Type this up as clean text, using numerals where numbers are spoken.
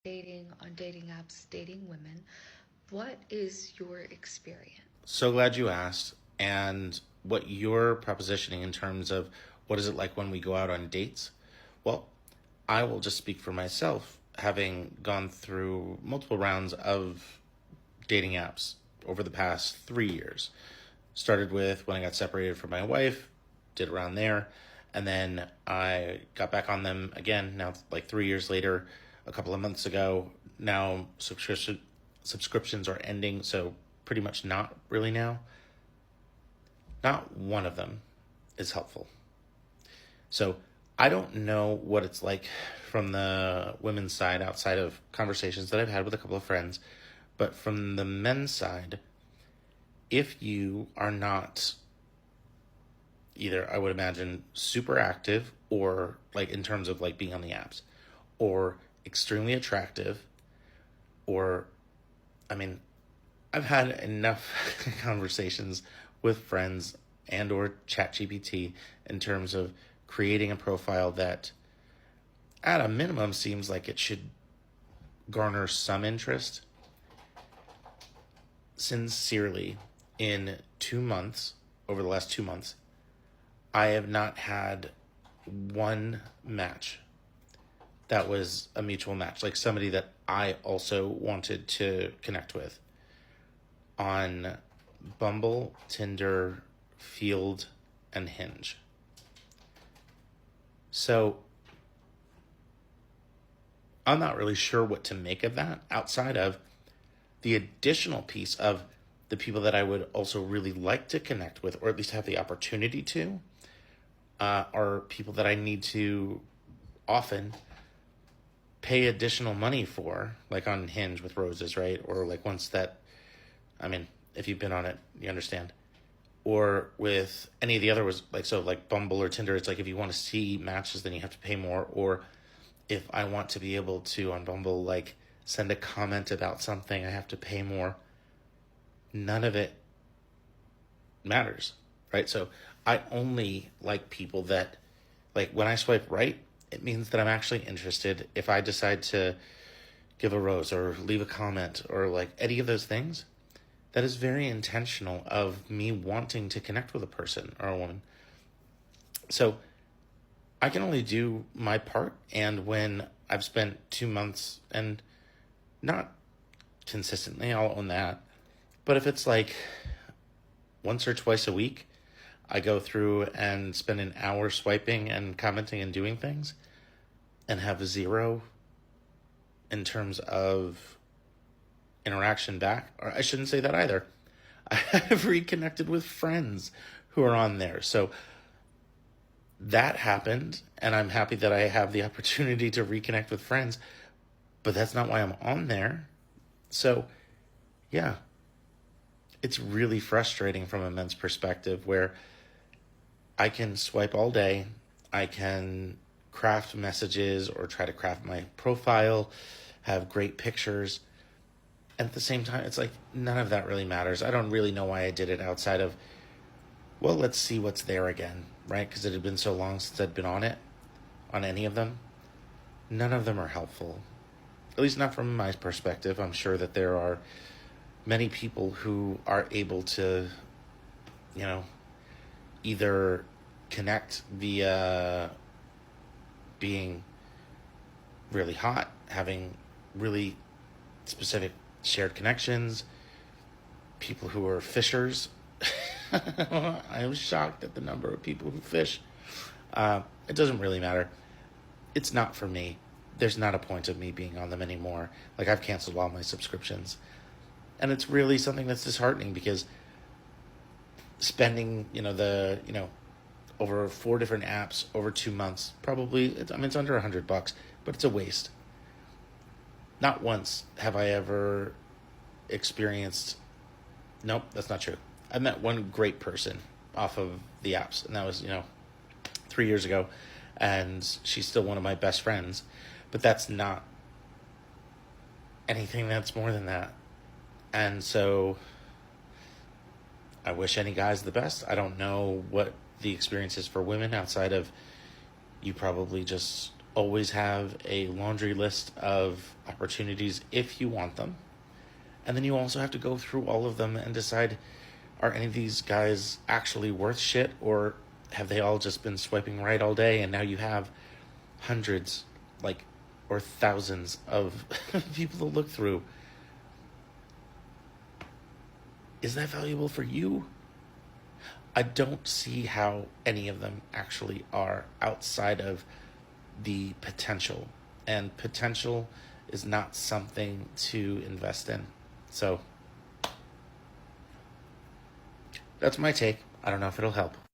dating on dating apps, dating women. What is your experience? So glad you asked. And what you're propositioning in terms of what is it like when we go out on dates? Well, I will just speak for myself, having gone through multiple rounds of dating apps over the past 3 years. Started with when I got separated from my wife, did around there, and then I got back on them again now, like 3 years later, a couple of months ago. Now subscriptions are ending, so pretty much not really now. Not one of them is helpful. So I don't know what it's like from the women's side outside of conversations that I've had with a couple of friends, but from the men's side, if you are not either, I would imagine, super active or like in terms of like being on the apps, or extremely attractive, or I mean, I've had enough conversations with friends and or ChatGPT in terms of creating a profile that at a minimum seems like it should garner some interest. Sincerely, in 2 months, over the last 2 months, I have not had one match that was a mutual match, like somebody that I also wanted to connect with on Bumble, Tinder, Field, and Hinge. So I'm not really sure what to make of that outside of the additional piece of the people that I would also really like to connect with, or at least have the opportunity to, are people that I need to often pay additional money for, like on Hinge with Roses, right? Or like once that, I mean, if you've been on it, you understand. Or with any of the other was like, so like Bumble or Tinder, it's like if you want to see matches, then you have to pay more. Or if I want to be able to on Bumble, like send a comment about something, I have to pay more. None of it matters, right? So I only like people that, like when I swipe right, it means that I'm actually interested. If I decide to give a rose or leave a comment or like any of those things, that is very intentional of me wanting to connect with a person or a woman. So I can only do my part. And when I've spent 2 months, and not consistently, I'll own that. But if it's like once or twice a week, I go through and spend an hour swiping and commenting and doing things and have zero in terms of interaction back. Or I shouldn't say that either. I have reconnected with friends who are on there. So that happened, and I'm happy that I have the opportunity to reconnect with friends, but that's not why I'm on there. So, yeah, it's really frustrating from a men's perspective where I can swipe all day, I can craft messages or try to craft my profile, have great pictures. And at the same time, it's like none of that really matters. I don't really know why I did it outside of, well, let's see what's there again, right? Because it had been so long since I'd been on it, on any of them. None of them are helpful, at least not from my perspective. I'm sure that there are many people who are able to, you know, either connect via being really hot, having really specific shared connections, people who are fishers. I am shocked at the number of people who fish. It doesn't really matter. It's not for me. There's not a point of me being on them anymore. Like, I've canceled all my subscriptions. And it's really something that's disheartening because spending, over 4 different apps over 2 months, probably, it's under $100, but it's a waste. Not once have I ever experienced, nope, that's not true. I met one great person off of the apps, and that was, 3 years ago, and she's still one of my best friends, but that's not anything that's more than that. And so I wish any guys the best. I don't know what the experience is for women outside of you probably just always have a laundry list of opportunities if you want them. And then you also have to go through all of them and decide, are any of these guys actually worth shit, or have they all just been swiping right all day and now you have hundreds, like, or thousands of people to look through? Is that valuable for you? I don't see how any of them actually are, outside of the potential. And potential is not something to invest in. So that's my take. I don't know if it'll help.